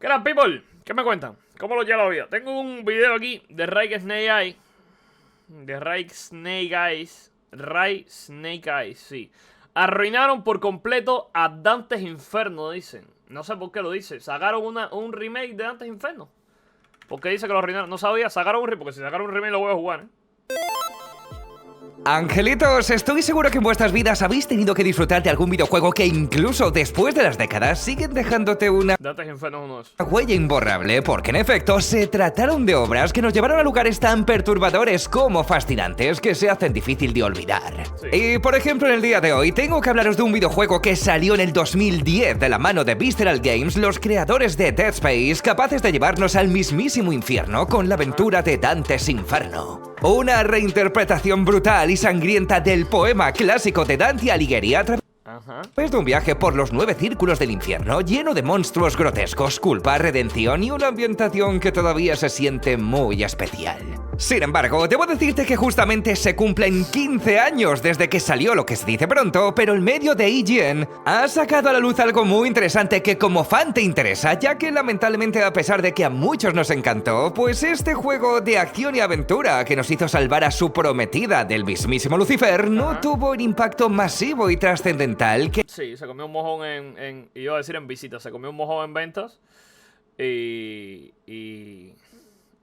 ¿Qué tal, people? ¿Qué me cuentan? ¿Cómo lo lleva la vida? Tengo un video aquí de Ray Snake Eyes. De Ray Snake Eyes. Ray Snake Eyes, sí. Arruinaron por completo a Dante's Inferno, dicen. No sé por qué lo dice. Sacaron un remake de Dante's Inferno. ¿Por qué dice que lo arruinaron? No sabía. Sacaron un remake. Porque si sacaron un remake lo voy a jugar, Angelitos, estoy seguro que en vuestras vidas habéis tenido que disfrutar de algún videojuego que incluso después de las décadas siguen dejándote una Dante's Inferno es uno de esos. huella imborrable, porque en efecto se trataron de obras que nos llevaron a lugares tan perturbadores como fascinantes que se hacen difícil de olvidar. Sí. Y por ejemplo, en el día de hoy tengo que hablaros de un videojuego que salió en el 2010 de la mano de Visceral Games, los creadores de Dead Space, capaces de llevarnos al mismísimo infierno con la aventura de Dante's Inferno. Una reinterpretación brutal y sangrienta del poema clásico de Dante Alighieri a través de un viaje por los 9 círculos del infierno, lleno de monstruos grotescos, culpa, redención y una ambientación que todavía se siente muy especial. Sin embargo, debo decirte que justamente se cumplen 15 años desde que salió, lo que se dice pronto, pero el medio de IGN ha sacado a la luz algo muy interesante que como fan te interesa, ya que lamentablemente, a pesar de que a muchos nos encantó, pues este juego de acción y aventura que nos hizo salvar a su prometida del mismísimo Lucifer no tuvo un impacto masivo y trascendental que... Sí, se comió un mojón iba a decir en visitas, se comió un mojón en ventas y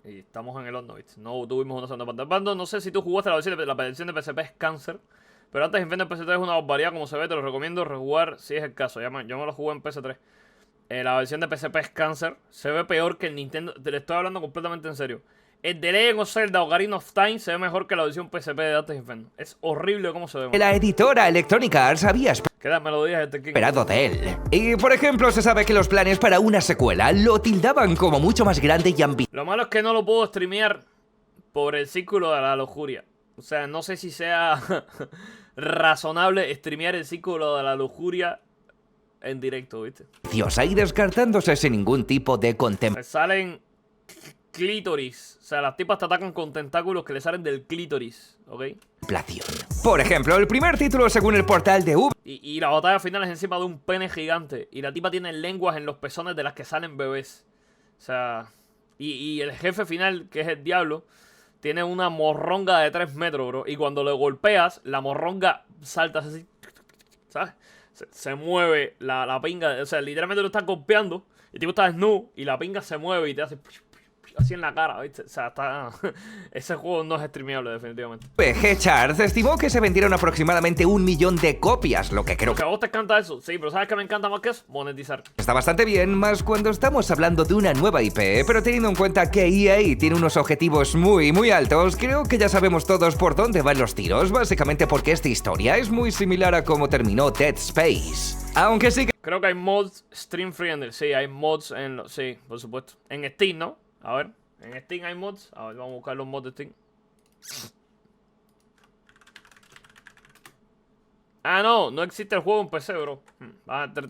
estamos en el horno, ¿viste? No tuvimos una segunda parte. Bando, no sé si tú jugaste la versión de PSP es cáncer, pero antes Inferno en PS3 es una barbaridad como se ve, te lo recomiendo rejugar si es el caso. Yo me lo jugué en PS3. La versión de PSP es cáncer, se ve peor que el Nintendo, te lo estoy hablando completamente en serio. El de Legend of Zelda Ocarina of Time se ve mejor que la versión PSP de Dante's Inferno. Es horrible cómo se ve. La editora Electronic Arts había Queda melodías de esperado de él. Y por ejemplo, se sabe que los planes para una secuela lo tildaban como mucho más grande y ambicioso. Lo malo es que no lo puedo streamear por el círculo de la lujuria. O sea, no sé si sea razonable streamear el círculo de la lujuria en directo, ¿viste? Y descartándose sin ningún tipo de contemplación. Salen clítoris. O sea, las tipas te atacan con tentáculos que le salen del clítoris, ¿ok? Por ejemplo, el primer título según el portal de Ubisoft y la batalla final es encima de un pene gigante. Y la tipa tiene lenguas en los pezones de las que salen bebés. O sea... Y el jefe final, que es el diablo, tiene una morronga de 3 metros, bro. Y cuando le golpeas, la morronga salta así. ¿Sabes? Se mueve la pinga. O sea, literalmente lo estás golpeando. El tipo está desnudo y la pinga se mueve y te hace... así en la cara, ¿viste? O sea, está... ese juego no es streameable, definitivamente. PG Charts estimó que se vendieron aproximadamente 1 millón de copias, lo que creo que a vos te encanta eso. Sí, pero ¿sabes qué me encanta más que eso? Monetizar. Está bastante bien, más cuando estamos hablando de una nueva IP, pero teniendo en cuenta que EA tiene unos objetivos muy altos, creo que ya sabemos todos por dónde van los tiros, básicamente porque esta historia es muy similar a cómo terminó Dead Space. Aunque sí que... Creo que hay mods stream friendly. Sí, hay mods en... Sí, por supuesto. En Steam, ¿no? A ver, en Steam hay mods. A ver, vamos a buscar los mods de Steam. Ah, no existe el juego en PC, bro.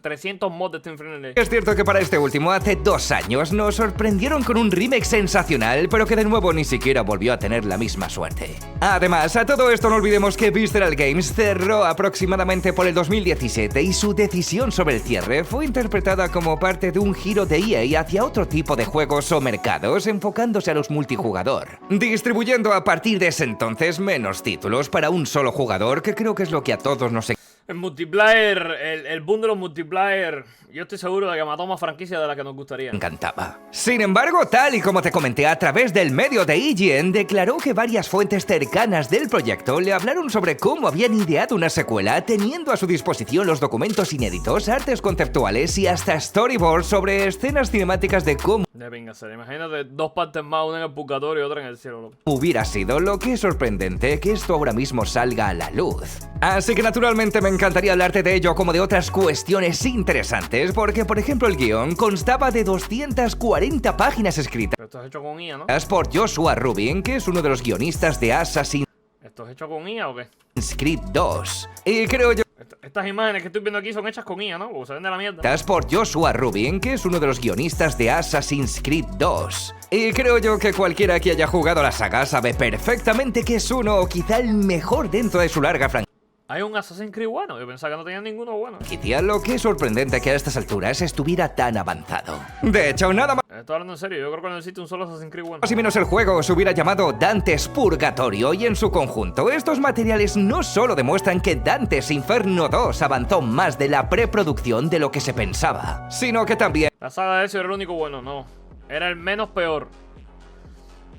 300 mods de Steam Friendly. Es cierto que para este último, hace 2 años, nos sorprendieron con un remake sensacional, pero que de nuevo ni siquiera volvió a tener la misma suerte. Además, a todo esto no olvidemos que Visceral Games cerró aproximadamente por el 2017 y su decisión sobre el cierre fue interpretada como parte de un giro de EA hacia otro tipo de juegos o mercados, enfocándose a los multijugador, distribuyendo a partir de ese entonces menos títulos para un solo jugador, que creo que es lo que a todos nos el multiplayer, el boom de los multiplayer, yo estoy seguro de que mató más franquicias de las que nos gustaría. Encantaba. Sin embargo, tal y como te comenté a través del medio de IGN, declaró que varias fuentes cercanas del proyecto le hablaron sobre cómo habían ideado una secuela, teniendo a su disposición los documentos inéditos, artes conceptuales y hasta storyboards sobre escenas cinemáticas de cómo... Venga, imagínate 2 partes más, una en el purgatorio y otra en el cielo, loco. Hubiera sido, lo que es sorprendente que esto ahora mismo salga a la luz. Así que naturalmente me encantaría hablarte de ello como de otras cuestiones interesantes, porque por ejemplo el guión constaba de 240 páginas escritas. Pero esto es hecho con IA, ¿no? Por Joshua Rubin, que es uno de los guionistas de Assassin's ¿Esto es hecho con IA o qué? Creed 2. Y creo yo... Estas imágenes que estoy viendo aquí son hechas con IA, ¿no? O se ven de la mierda. Por Joshua Rubin, que es uno de los guionistas de Assassin's Creed 2. Y creo yo que cualquiera que haya jugado la saga sabe perfectamente que es uno o quizá el mejor dentro de su larga franquicia. Hay un Assassin's Creed bueno. Yo pensaba que no tenía ninguno bueno. Lo que es sorprendente que a estas alturas estuviera tan avanzado. De hecho, nada más Estoy hablando en serio. Yo creo que no existe un solo Assassin's Creed bueno. y menos el juego se hubiera llamado Dante's Purgatorio, y en su conjunto estos materiales no solo demuestran que Dante's Inferno 2 avanzó más de la preproducción de lo que se pensaba, sino que también La saga de Ezio era el único bueno. No. Era el menos peor.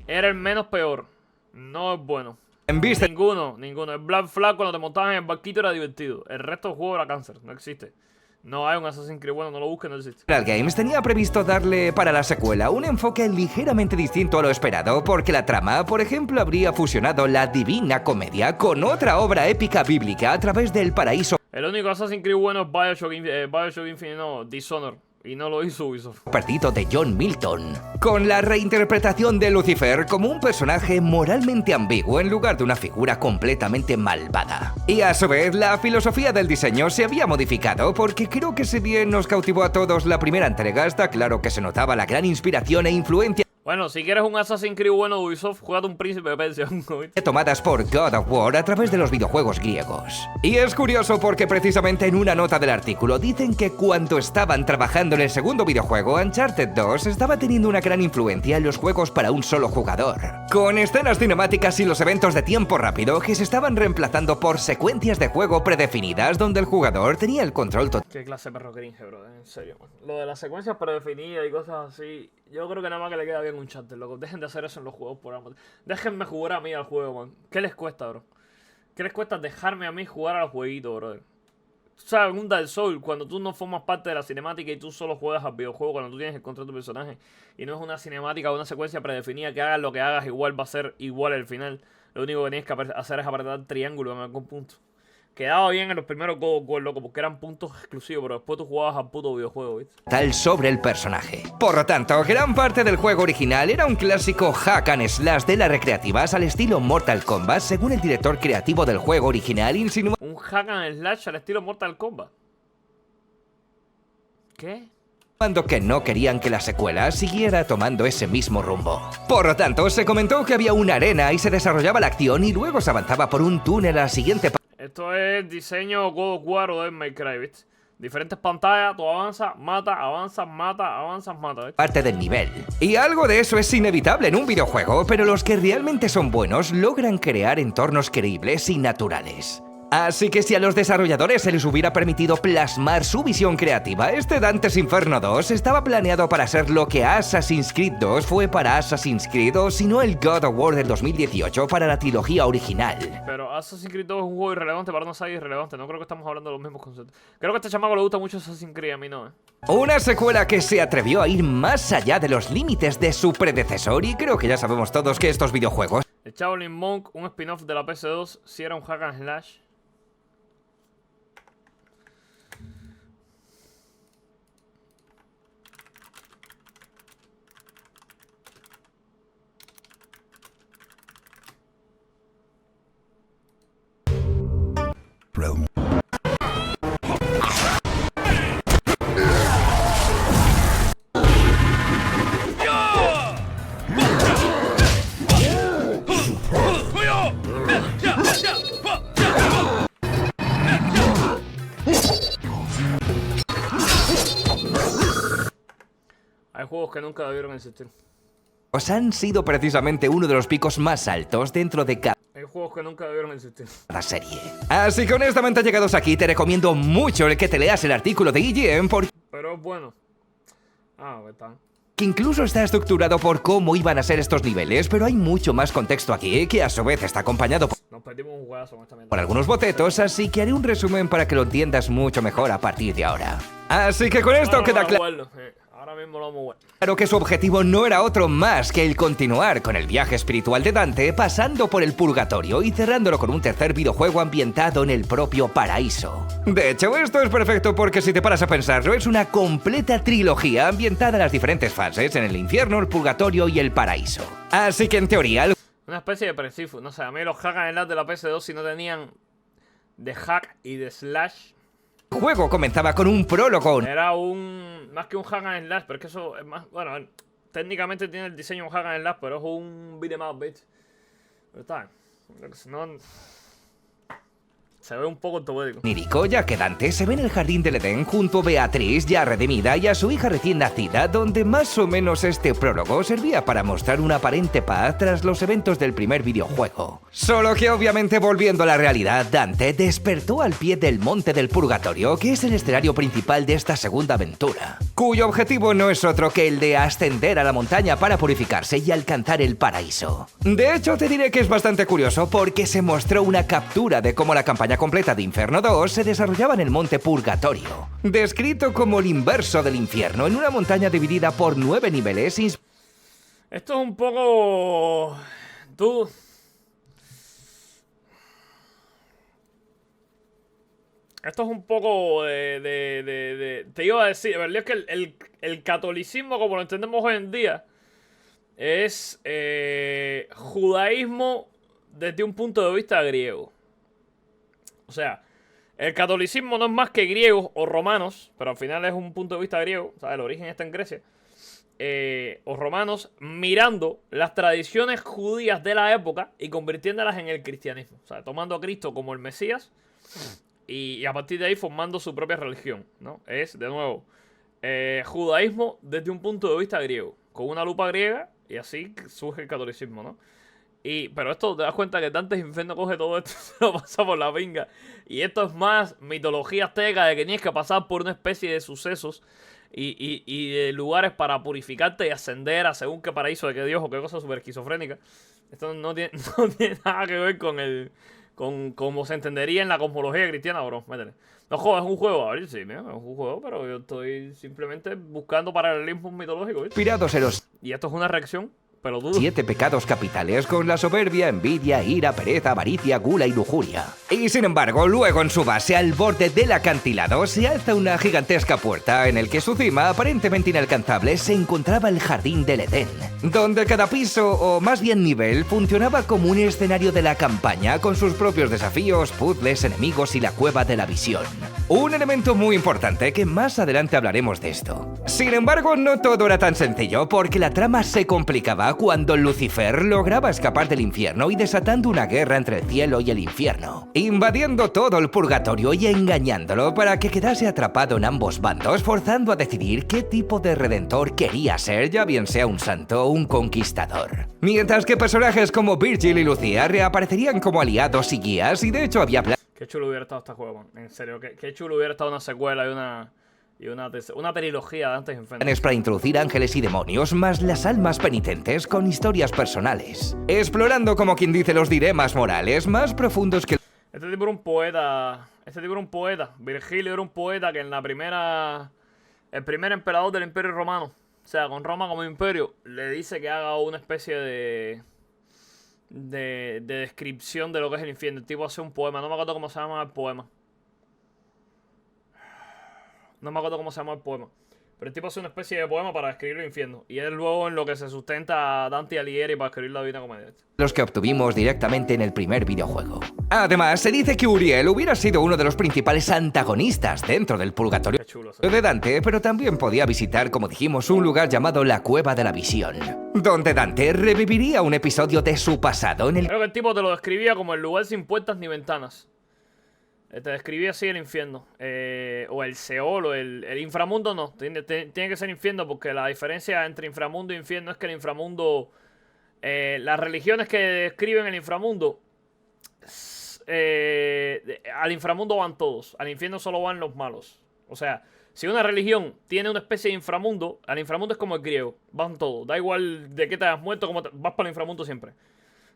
Era el menos peor. No es bueno. en vista Ninguno. El Black Flag cuando te montaban en el barquito era divertido. El resto del juego era cáncer. No existe. No hay un Assassin's Creed bueno. No lo busques, no existe. Visceral Games tenía previsto darle para la secuela un enfoque ligeramente distinto a lo esperado, porque la trama, por ejemplo, habría fusionado la Divina Comedia con otra obra épica bíblica a través del paraíso El único Assassin's Creed bueno es Bioshock Infinite, no, Dishonored. Y no lo hizo Ubisoft. perdido de John Milton, con la reinterpretación de Lucifer como un personaje moralmente ambiguo en lugar de una figura completamente malvada. Y a su vez, la filosofía del diseño se había modificado, porque creo que si bien nos cautivó a todos la primera entrega, está claro que se notaba la gran inspiración e influencia Bueno, si quieres un Assassin's Creed bueno de Ubisoft, juégate un Príncipe de Persia. tomadas por God of War a través de los videojuegos griegos. Y es curioso porque precisamente en una nota del artículo dicen que cuando estaban trabajando en el segundo videojuego, Uncharted 2 estaba teniendo una gran influencia en los juegos para un solo jugador, con escenas cinemáticas y los eventos de tiempo rápido que se estaban reemplazando por secuencias de juego predefinidas donde el jugador tenía el control total. Qué clase de perro cringe, bro, en serio, man. Lo de las secuencias predefinidas y cosas así, yo creo que nada más que le queda bien un Uncharted, loco. Dejen de hacer eso en los juegos, por amor. Déjenme jugar a mí al juego, man. ¿Qué les cuesta, bro? ¿Qué les cuesta dejarme a mí jugar al jueguito, brother? ¿Sabes? Un Dark Souls, cuando tú no formas parte de la cinemática y tú solo juegas al videojuego, cuando tú tienes el control de tu personaje y no es una cinemática o una secuencia predefinida que hagas lo que hagas, igual va a ser igual al final. Lo único que tienes que hacer es apretar triángulo en algún punto. Quedaba bien en los primeros God of War, loco, porque eran puntos exclusivos, pero después tú jugabas al puto videojuego, ¿viste? Tal sobre el personaje. Por lo tanto, gran parte del juego original era un clásico hack and slash de las recreativas al estilo Mortal Kombat, según el director creativo del juego original insinuó Un hack and slash al estilo Mortal Kombat. ¿Qué? que no querían que la secuela siguiera tomando ese mismo rumbo. Por lo tanto, se comentó que había una arena y se desarrollaba la acción y luego se avanzaba por un túnel a la siguiente Esto es diseño God of War o Devil May Cry, ¿viste? Diferentes pantallas, tú avanzas, mata, ¿viste? parte del nivel. Y algo de eso es inevitable en un videojuego, pero los que realmente son buenos logran crear entornos creíbles y naturales. Así que si a los desarrolladores se les hubiera permitido plasmar su visión creativa, este Dante's Inferno 2 estaba planeado para ser lo que Assassin's Creed 2 fue para Assassin's Creed, o si no el God of War del 2018 para la trilogía original. Pero Assassin's Creed 2 es un juego irrelevante para una saga irrelevante. No creo que estamos hablando de los mismos conceptos. Creo que a este chamaco le gusta mucho Assassin's Creed, a mí no, Una secuela que se atrevió a ir más allá de los límites de su predecesor, y creo que ya sabemos todos que estos videojuegos El Shaolin Monk, un spin-off de la PS2, si era un hack and slash. Hay juegos que nunca debieron existir. han sido precisamente uno de los picos más altos dentro de cada Hay juegos que nunca debieron existir. serie. Así que honestamente, llegados aquí, te recomiendo mucho el que te leas el artículo de IGN, porque Pero es bueno. Ah, está. incluso está estructurado por cómo iban a ser estos niveles, pero hay mucho más contexto aquí, que a su vez está acompañado Nos perdimos un juegazo con esta mierda. por algunos bocetos, así que haré un resumen para que lo entiendas mucho mejor a partir de ahora. Así que con esto queda claro Ahora mismo lo vamos a jugar. Claro que su objetivo no era otro más que el continuar con el viaje espiritual de Dante, pasando por el purgatorio y cerrándolo con un tercer videojuego ambientado en el propio paraíso. De hecho, esto es perfecto porque si te paras a pensarlo, es una completa trilogía ambientada en las diferentes fases, en el infierno, el purgatorio y el paraíso. Así que en teoría, Una especie de preciso. No sé, a mí los hack and slash de la PS2 si no tenían de hack y de slash. el juego comenzaba con un prólogo. Era más que un hack and slash, pero es que eso es más. Bueno, técnicamente tiene el diseño de un hack and slash, pero es un beat'em up, bitch. Pero está. No, Se ve un poco ortopédico. Onírico, ya que Dante se ve en el jardín del Edén junto a Beatriz, ya redimida, y a su hija recién nacida, donde más o menos este prólogo servía para mostrar una aparente paz tras los eventos del primer videojuego. Solo que obviamente, volviendo a la realidad, Dante despertó al pie del Monte del Purgatorio, que es el escenario principal de esta segunda aventura, cuyo objetivo no es otro que el de ascender a la montaña para purificarse y alcanzar el paraíso. De hecho, te diré que es bastante curioso porque se mostró una captura de cómo la campaña completa de Inferno 2 se desarrollaba en el Monte Purgatorio, descrito como el inverso del infierno, en una montaña dividida por 9 niveles. Esto es un poco... Esto es un poco te iba a decir, ¿verdad? Es que el catolicismo, como lo entendemos hoy en día, es judaísmo desde un punto de vista griego. O sea, el catolicismo no es más que griegos o romanos, pero al final es un punto de vista griego, o sea, el origen está en Grecia, o romanos mirando las tradiciones judías de la época y convirtiéndolas en el cristianismo. O sea, tomando a Cristo como el Mesías y a partir de ahí formando su propia religión, ¿no? Es, de nuevo, judaísmo desde un punto de vista griego, con una lupa griega, y así surge el catolicismo, ¿no? Pero esto te das cuenta que Dante's Inferno coge todo esto y se lo pasa por la pinga. Y esto es más mitología azteca, de que tienes que pasar por una especie de sucesos y de lugares para purificarte y ascender a según qué paraíso de qué dios o qué cosa súper esquizofrénica. Esto no tiene nada que ver con cómo se entendería en la cosmología cristiana, bro. Métele. No, joder, es un juego. A ver, sí, mira, es un juego, pero yo estoy simplemente buscando paralelismos mitológicos, ¿viste? Inspirados en los Y esto es una reacción. Pero 7 pecados capitales, con la soberbia, envidia, ira, pereza, avaricia, gula y lujuria. Y sin embargo, luego en su base, al borde del acantilado, se alza una gigantesca puerta en el que su cima, aparentemente inalcanzable, se encontraba el jardín del Edén, donde cada piso, o más bien nivel, funcionaba como un escenario de la campaña, con sus propios desafíos, puzzles, enemigos y la cueva de la visión. Un elemento muy importante que más adelante hablaremos de esto. Sin embargo, no todo era tan sencillo, porque la trama se complicaba cuando Lucifer lograba escapar del infierno y desatando una guerra entre el cielo y el infierno, invadiendo todo el purgatorio y engañándolo para que quedase atrapado en ambos bandos, forzando a decidir qué tipo de redentor quería ser, ya bien sea un santo o un conquistador. Mientras que personajes como Virgil y Lucía reaparecerían como aliados y guías, y de hecho había qué chulo hubiera estado este juego, man. En serio, qué chulo hubiera estado una secuela y una trilogía de Dante's Inferno. Planes para introducir ángeles y demonios, más las almas penitentes con historias personales, explorando, como quien dice, los dilemas morales más profundos que... Este tipo era un poeta. Virgilio era un poeta que en el primer emperador del Imperio Romano, o sea, con Roma como imperio, le dice que haga una especie de descripción de lo que es el infierno. El tipo hace un poema, no me acuerdo cómo se llama el poema. Pero el tipo hace una especie de poema para describir el infierno. Y es luego en lo que se sustenta Dante Alighieri para escribir la Divina Comedia. Los que obtuvimos directamente en el primer videojuego. Además, se dice que Uriel hubiera sido uno de los principales antagonistas dentro del purgatorio de Dante, pero también podía visitar, como dijimos, un lugar llamado la Cueva de la Visión, donde Dante reviviría un episodio de su pasado en el... Creo que el tipo te lo describía como el lugar sin puertas ni ventanas. Te describía así el infierno. O el Seol, o el inframundo no. Tiene que ser infierno, porque la diferencia entre inframundo e infierno es que el inframundo... las religiones que describen el inframundo... al inframundo van todos. Al infierno solo van los malos. O sea, si una religión tiene una especie de inframundo, al inframundo es como el griego. Van todos. Da igual de qué te hayas muerto, vas para el inframundo siempre.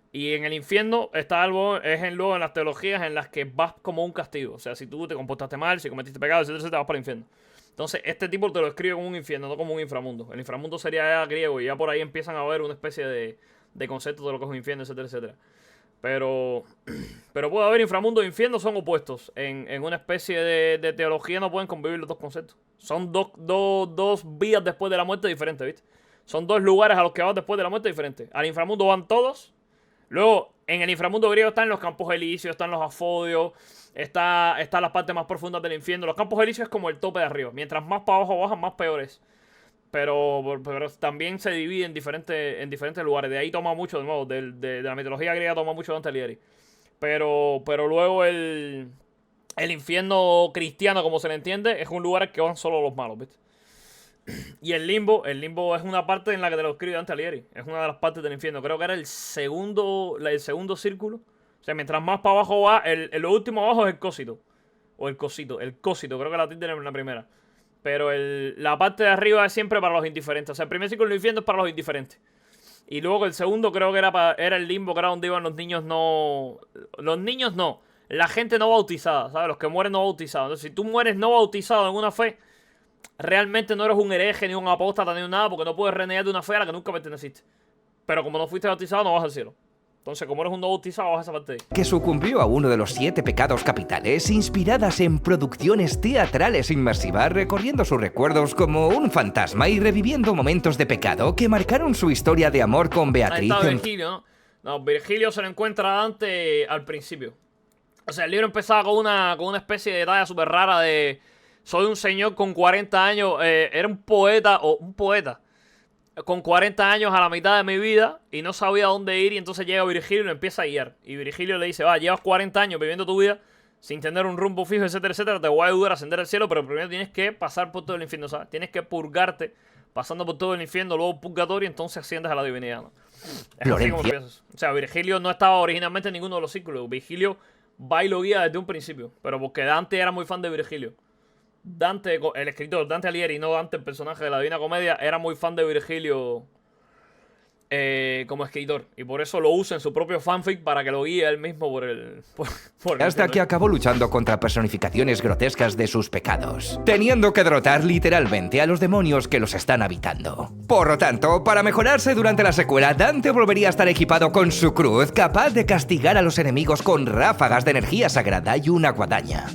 Y en el infierno está algo, luego en las teologías en las que vas como un castigo. O sea, si tú te comportaste mal, si cometiste pecado, etcétera, te vas para el infierno. Entonces, este tipo te lo describe como un infierno, no como un inframundo. El inframundo sería ya griego y ya por ahí empiezan a ver una especie de concepto de lo que es un infierno, etcétera, etcétera. Pero puede haber inframundo e infierno, son opuestos. En una especie de teología no pueden convivir los dos conceptos. Son dos vías después de la muerte diferentes, ¿viste? Son dos lugares a los que vas después de la muerte diferentes. Al inframundo van todos. Luego, en el inframundo griego están los campos elíseos, están los afodios, están las partes más profundas del infierno. Los campos elíseos es como el tope de arriba. Mientras más para abajo bajan, más peores. Pero también se divide en diferentes lugares. De ahí toma mucho, de nuevo, de la mitología griega toma mucho Dante Alighieri. Pero luego el infierno cristiano, como se le entiende, es un lugar al que van solo los malos, ¿viste? Y el limbo es una parte en la que te lo escribe Dante Alighieri. Es una de las partes del infierno. Creo que era el segundo círculo. O sea, mientras más para abajo va, lo último abajo es el cósito. O el cosito, creo que la tilde en la primera. Pero la parte de arriba es siempre para los indiferentes. O sea, el primer círculo del infierno es para los indiferentes. Y luego el segundo creo que era el limbo, que era donde iban los niños no... Los niños no. La gente no bautizada, ¿sabes? Los que mueren no bautizados. Entonces, si tú mueres no bautizado en una fe, realmente no eres un hereje, ni un apóstata, ni nada, porque no puedes renegar de una fe a la que nunca perteneciste. Pero como no fuiste bautizado, no vas al cielo. Entonces, como eres un no bautizado, vas a esa parte de ahí. Que sucumbió a uno de los 7 pecados capitales, inspiradas en producciones teatrales inmersivas, recorriendo sus recuerdos como un fantasma y reviviendo momentos de pecado que marcaron su historia de amor con Beatriz. Ahí está Virgilio, ¿no? No, Virgilio se lo encuentra a Dante al principio. O sea, el libro empezaba con una especie de talla súper rara de... Soy un señor con 40 años, era un poeta con 40 años a la mitad de mi vida y no sabía dónde ir, y entonces llega Virgilio y lo empieza a guiar. Y Virgilio le dice, llevas 40 años viviendo tu vida sin tener un rumbo fijo, etcétera, etcétera, te voy a ayudar a ascender al cielo, pero primero tienes que pasar por todo el infierno, ¿sabes? Tienes que purgarte pasando por todo el infierno, luego purgatorio, entonces asciendes a la divinidad, ¿no? Es así como empiezas. O sea, Virgilio no estaba originalmente en ninguno de los círculos. Virgilio va y lo guía desde un principio, pero porque Dante era muy fan de Virgilio. Dante, el escritor, Dante Alighieri, no Dante, el personaje de la Divina Comedia, era muy fan de Virgilio como escritor. Y por eso lo usa en su propio fanfic para que lo guíe él mismo por el hasta que acabó luchando contra personificaciones grotescas de sus pecados, teniendo que derrotar literalmente a los demonios que los están habitando. Por lo tanto, para mejorarse durante la secuela, Dante volvería a estar equipado con su cruz, capaz de castigar a los enemigos con ráfagas de energía sagrada y una guadaña.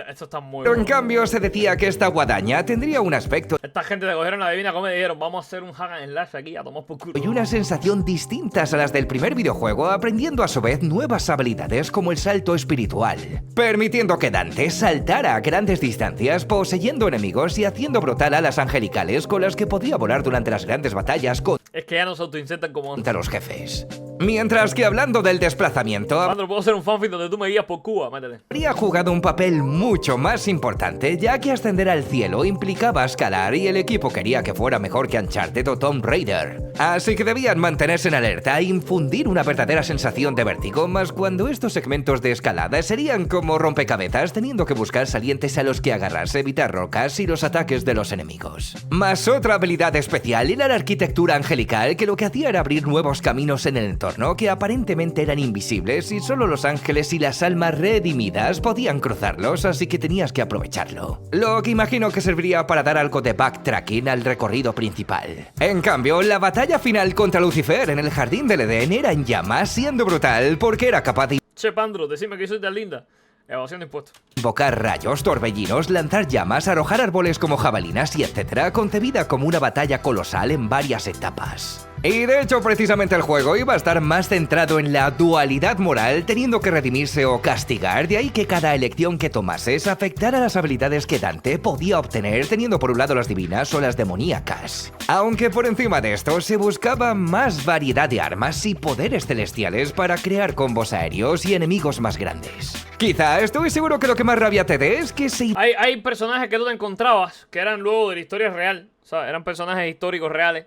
Esto está muy Pero en bueno. cambio se decía que esta guadaña tendría un aspecto... Esta gente le cogieron la Divina Comedia y dijeron, vamos a hacer un hack and slash aquí, a tomar por culo. y una sensación distintas a las del primer videojuego, aprendiendo a su vez nuevas habilidades como el salto espiritual, permitiendo que Dante saltara a grandes distancias, poseyendo enemigos y haciendo brotar alas angelicales con las que podía volar durante las grandes batallas Es que ya no se autoinsertan como antes. contra los jefes. Mientras que hablando del desplazamiento, Sandro, puedo hacer un fanfic donde tú me guías por Cuba, métele. habría jugado un papel mucho más importante, ya que ascender al cielo implicaba escalar y el equipo quería que fuera mejor que Uncharted o Tomb Raider. Así que debían mantenerse en alerta e infundir una verdadera sensación de vértigo, más cuando estos segmentos de escalada serían como rompecabezas, teniendo que buscar salientes a los que agarrarse, evitar rocas y los ataques de los enemigos. Más otra habilidad especial era la arquitectura angelical, que lo que hacía era abrir nuevos caminos en el entorno que aparentemente eran invisibles y solo los ángeles y las almas redimidas podían cruzarlos, así que tenías que aprovecharlo. Lo que imagino que serviría para dar algo de backtracking al recorrido principal. En cambio, la batalla final contra Lucifer en el Jardín del Edén era en llamas, siendo brutal porque era capaz de Che, Pandro, decime que soy tan linda. Evasión de impuestos. invocar rayos, torbellinos, lanzar llamas, arrojar árboles como jabalinas y etcétera, concebida como una batalla colosal en varias etapas. Y de hecho, precisamente el juego iba a estar más centrado en la dualidad moral, teniendo que redimirse o castigar, de ahí que cada elección que tomases afectara las habilidades que Dante podía obtener, teniendo por un lado las divinas o las demoníacas. Aunque por encima de esto se buscaba más variedad de armas y poderes celestiales para crear combos aéreos y enemigos más grandes. Quizá estoy seguro que lo que más rabia te dé es que se... Hay personajes que tú te encontrabas que eran luego de la historia real. O sea, eran personajes históricos reales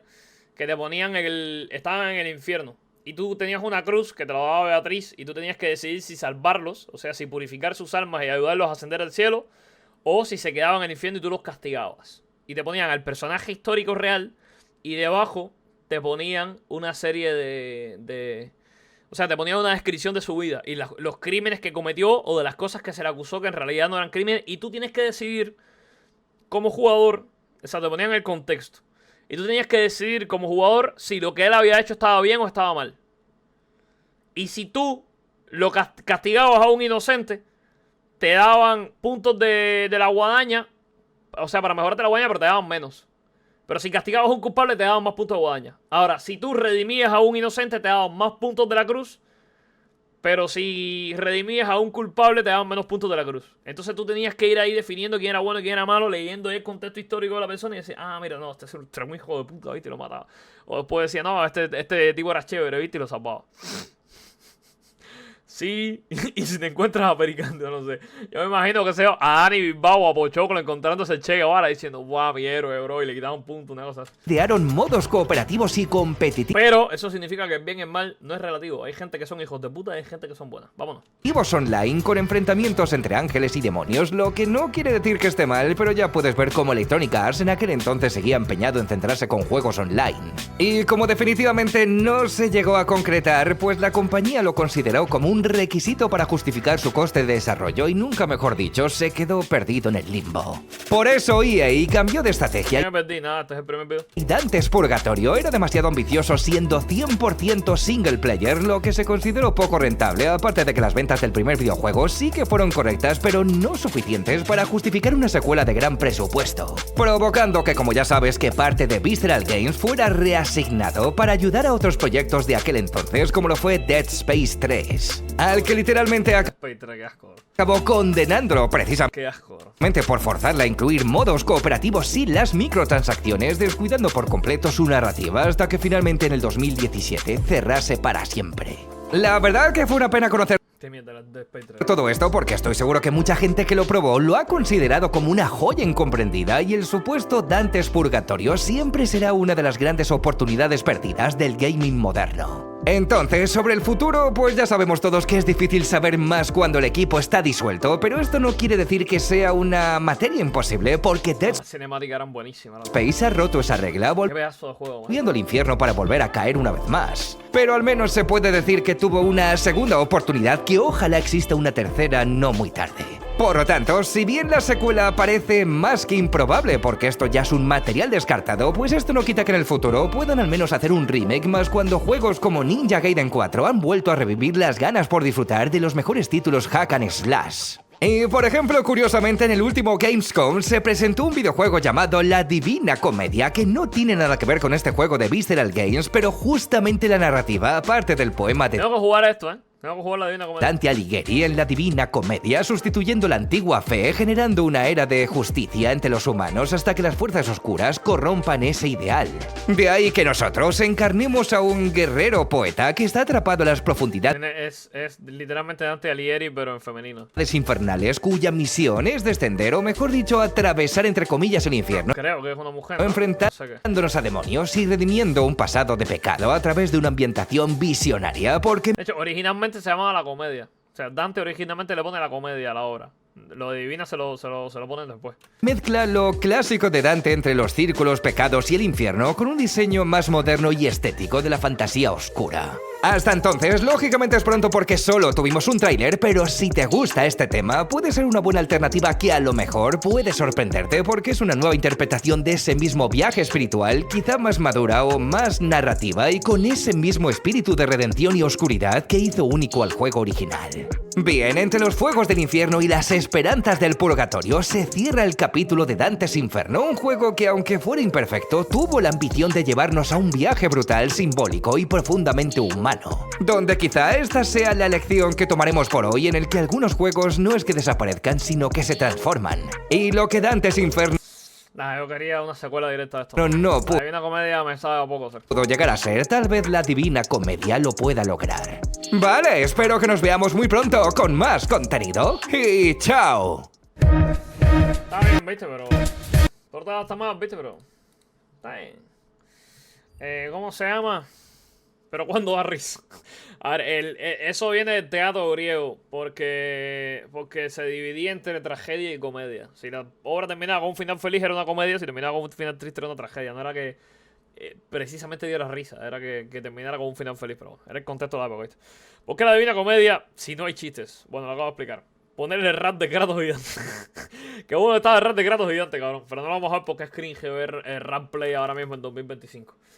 que te ponían estaban en el infierno. Y tú tenías una cruz que te la daba Beatriz y tú tenías que decidir si salvarlos, o sea, si purificar sus almas y ayudarlos a ascender al cielo, o si se quedaban en el infierno y tú los castigabas. Y te ponían al personaje histórico real y debajo te ponían una serie o sea, te ponían una descripción de su vida y los crímenes que cometió o de las cosas que se le acusó que en realidad no eran crímenes. Y tú tienes que decidir como jugador, o sea, te ponían el contexto. Y tú tenías que decidir como jugador si lo que él había hecho estaba bien o estaba mal. Y si tú lo castigabas a un inocente, te daban puntos de la guadaña. O sea, para mejorarte la guadaña, pero te daban menos. Pero si castigabas a un culpable, te daban más puntos de guadaña. Ahora, si tú redimías a un inocente, te daban más puntos de la cruz. Pero si redimías a un culpable, te daban menos puntos de la cruz. Entonces tú tenías que ir ahí definiendo quién era bueno y quién era malo, leyendo el contexto histórico de la persona y decir, mira, no, este es un muy hijo de puta, ¿viste? Y lo mataba. O después decía, no, este tipo era chévere, ¿viste? Y lo salvaba. Sí, y si te encuentras a Pericante, no sé. Yo me imagino que sea a Dani Bilbao o a Pochoclo encontrándose el Che Guevara diciendo, guau, mi héroe, bro, y le quitaban un punto, una cosa así. Crearon modos cooperativos y competitivos Pero eso significa que el bien y el mal no es relativo. Hay gente que son hijos de puta y hay gente que son buenas. Vámonos. online con enfrentamientos entre ángeles y demonios, lo que no quiere decir que esté mal, pero ya puedes ver cómo Electronic Arts en aquel entonces seguía empeñado en centrarse con juegos online. Y como definitivamente no se llegó a concretar, pues la compañía lo consideró como un requisito para justificar su coste de desarrollo y nunca mejor dicho, se quedó perdido en el limbo. Por eso EA cambió de estrategia. No me perdí nada, este es el primer video. Y Dante's Purgatorio era demasiado ambicioso siendo 100% single player, lo que se consideró poco rentable, aparte de que las ventas del primer videojuego sí que fueron correctas, pero no suficientes para justificar una secuela de gran presupuesto, provocando que, como ya sabes, que parte de Visceral Games fuera reasignado para ayudar a otros proyectos de aquel entonces, como lo fue Dead Space 3, al que literalmente Qué asco, bro. acabó condenándolo precisamente Qué asco, bro. por forzarla a incluir modos cooperativos sin las microtransacciones, descuidando por completo su narrativa hasta que finalmente en el 2017 cerrase para siempre. La verdad que fue una pena conocer Qué mierda, la Dead Space 3. todo esto porque estoy seguro que mucha gente que lo probó lo ha considerado como una joya incomprendida y el supuesto Dante's Purgatorio siempre será una de las grandes oportunidades perdidas del gaming moderno. Entonces, sobre el futuro, pues ya sabemos todos que es difícil saber más cuando el equipo está disuelto, pero esto no quiere decir que sea una materia imposible porque Dead Las cinemáticas eran buenísimas. Space ha roto esa regla Qué pedazo de juego, man. volviendo al infierno para volver a caer una vez más. Pero al menos se puede decir que tuvo una segunda oportunidad que ojalá exista una tercera no muy tarde. Por lo tanto, si bien la secuela parece más que improbable porque esto ya es un material descartado, pues esto no quita que en el futuro puedan al menos hacer un remake más cuando juegos como Ninja Gaiden 4 han vuelto a revivir las ganas por disfrutar de los mejores títulos hack and slash. Y por ejemplo, curiosamente en el último Gamescom se presentó un videojuego llamado La Divina Comedia que no tiene nada que ver con este juego de Visceral Games, pero justamente la narrativa, aparte del poema de Tengo que jugar esto, Tengo que jugar la Divina Comedia. Dante Alighieri en la Divina Comedia, sustituyendo la antigua fe, generando una era de justicia entre los humanos hasta que las fuerzas oscuras corrompan ese ideal. De ahí que nosotros encarnemos a un guerrero poeta que está atrapado en las profundidades Es literalmente Dante Alighieri, pero en femenino. infernales, cuya misión es descender, o mejor dicho, atravesar entre comillas el infierno, Creo que es una mujer, ¿no? enfrentándonos a demonios y redimiendo un pasado de pecado a través de una ambientación visionaria, porque De hecho, originalmente se llamaba La Comedia. O sea, Dante originalmente le pone la comedia a la obra. Lo de Divina se lo ponen después. mezcla lo clásico de Dante entre los círculos, pecados y el infierno con un diseño más moderno y estético de la fantasía oscura. Hasta entonces, lógicamente es pronto porque solo tuvimos un tráiler, pero si te gusta este tema, puede ser una buena alternativa que a lo mejor puede sorprenderte porque es una nueva interpretación de ese mismo viaje espiritual, quizá más madura o más narrativa y con ese mismo espíritu de redención y oscuridad que hizo único al juego original. Bien, entre los fuegos del infierno y las esperanzas del purgatorio se cierra el capítulo de Dante's Inferno, un juego que aunque fuera imperfecto, tuvo la ambición de llevarnos a un viaje brutal, simbólico y profundamente humano, donde quizá esta sea la lección que tomaremos por hoy, en el que algunos juegos no es que desaparezcan, sino que se transforman. Y lo que Dante's Inferno Nah, yo quería una secuela directa de esto. no La Divina Comedia me sabe a poco. pudo llegar a ser, tal vez la Divina Comedia lo pueda lograr. Vale, espero que nos veamos muy pronto con más contenido y chao. Está bien, viste, pero... Portada está mal, viste, pero... Está bien. ¿Cómo se llama? Pero cuando da risa. A ver, eso viene del teatro griego, porque se dividía entre tragedia y comedia. Si la obra terminaba con un final feliz era una comedia, si terminaba con un final triste era una tragedia. No era que precisamente diera risa, era que terminara con un final feliz, pero era el contexto de la época, ¿viste? ¿Por qué la Divina Comedia si no hay chistes? Bueno, lo acabo de explicar. Ponerle el rap de Kratos gigante. Que bueno estaba el rap de Kratos gigante, cabrón. Pero no lo vamos a ver porque es cringe ver el rap play ahora mismo en 2025.